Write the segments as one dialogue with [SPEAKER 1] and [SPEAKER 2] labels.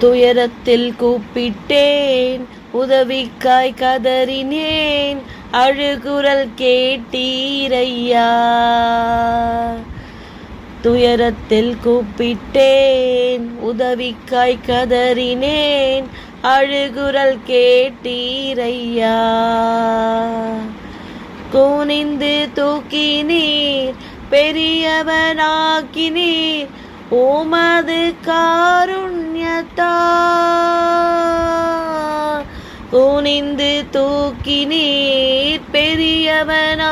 [SPEAKER 1] துயரத்தில் கூப்பிட்டேன், உதவிக்காய் கதறினேன், அழுகுரல் கேட்டீரையா. துயரத்தில் கூப்பிட்டேன், உதவிக்காய் கதறினேன், அழுகுரல் கேட்டீரையா. குனிந்து தூக்கினீர், பெரியவனாக்கினீர், உமது காருண்யத்தால். குனிந்து தூக்கினீர், பெரியவனாக்கினீர்,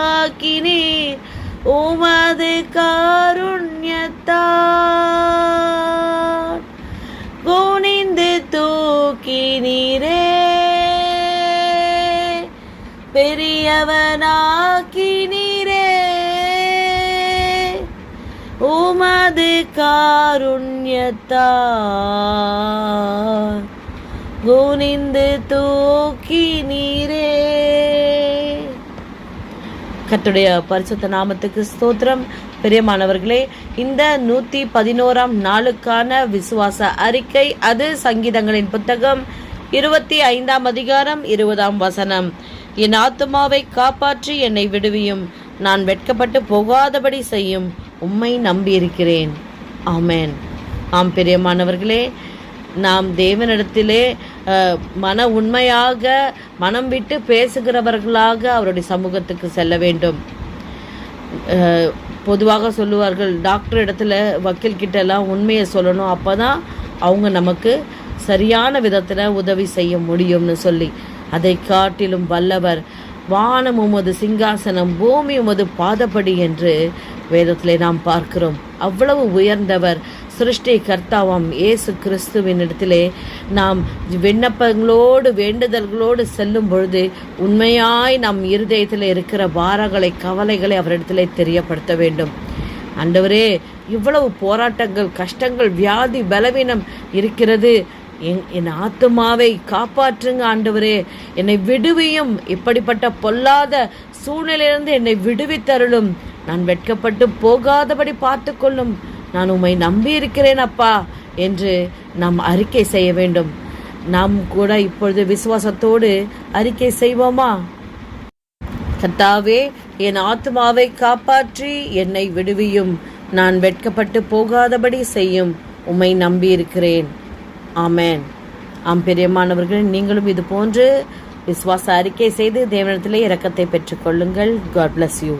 [SPEAKER 1] உமது காருண்யத்தால். குனிந்து தூக்கினீரே, பெரியவனாக்கினீரே, உமது காருண்யத்தால். குனிந்து தூக்கினீரே. கர்த்தருடைய பரிசுத்த நாமத்துக்கு ஸ்தோத்திரம். பிரியமானவர்களே, இந்த 111ஆம் நாளுக்கான விசுவாச அறிக்கை, அது சங்கீதங்களின் புத்தகம் 25ஆம் அதிகாரம் 20ஆம் வசனம். என் ஆத்துமாவை காப்பாற்றி என்னை விடுவியும், நான் வெட்கப்பட்டு போகாதபடி செய்யும், உம்மை நம்பியிருக்கிறேன். ஆமேன். ஆம் பிரியமானவர்களே, நாம் தேவனிடத்திலே மன உண்மையாக மனம் விட்டு பேசுகிறவர்களாக அவருடைய சமூகத்துக்கு செல்ல வேண்டும். பொதுவாக சொல்லுவார்கள், டாக்டர் இடத்துல வக்கீல் கிட்ட எல்லாம் உண்மையை சொல்லணும், அப்போ தான் அவங்க நமக்கு சரியான விதத்தில் உதவி செய்ய முடியும்னு சொல்லி. அதை காட்டிலும் வல்லவர், வானம் உமது சிங்காசனம், பூமி உமது பாதப்படி என்று வேதத்திலே நாம் பார்க்கிறோம். அவ்வளவு உயர்ந்தவர், சிருஷ்டி கர்த்தாவாம் இயேசு கிறிஸ்துவின் இடத்திலே நாம் விண்ணப்பங்களோடு வேண்டுதல்களோடு செல்லும் பொழுது உண்மையாய் நம் இருதயத்தில் இருக்கிற பாரங்களை, கவலைகளை அவரிடத்திலே தெரியப்படுத்த வேண்டும். ஆண்டவரே, இவ்வளவு போராட்டங்கள், கஷ்டங்கள், வியாதி, பலவீனம் இருக்கிறது, என் ஆத்துமாவை காப்பாற்றுங்க ஆண்டவரே, என்னை விடுவியும், இப்படிப்பட்ட பொல்லாத சூழ்நிலையிலிருந்து என்னை விடுவித்தருளும், நான் வெட்கப்பட்டு போகாதபடி பார்த்து கொள்ளும், நான் உம்மை நம்பி இருக்கிறேன் அப்பா என்று நாம் அறிக்கை செய்ய வேண்டும். நாம் கூட இப்பொழுது விசுவாசத்தோடு அறிக்கை செய்வோமா? கர்த்தாவே, என் ஆத்துமாவை காப்பாற்றி என்னை விடுவியும், நான் வெட்கப்பட்டு போகாதபடி செய்யும், உம்மை நம்பி இருக்கிறேன். ஆமேன். ஆம் பிரியமானவர்கள், நீங்களும் இது போன்று விசுவாச அறிக்கை செய்து தேவனிடத்திலே இரக்கத்தை பெற்றுக்கொள்ளுங்கள். God bless you.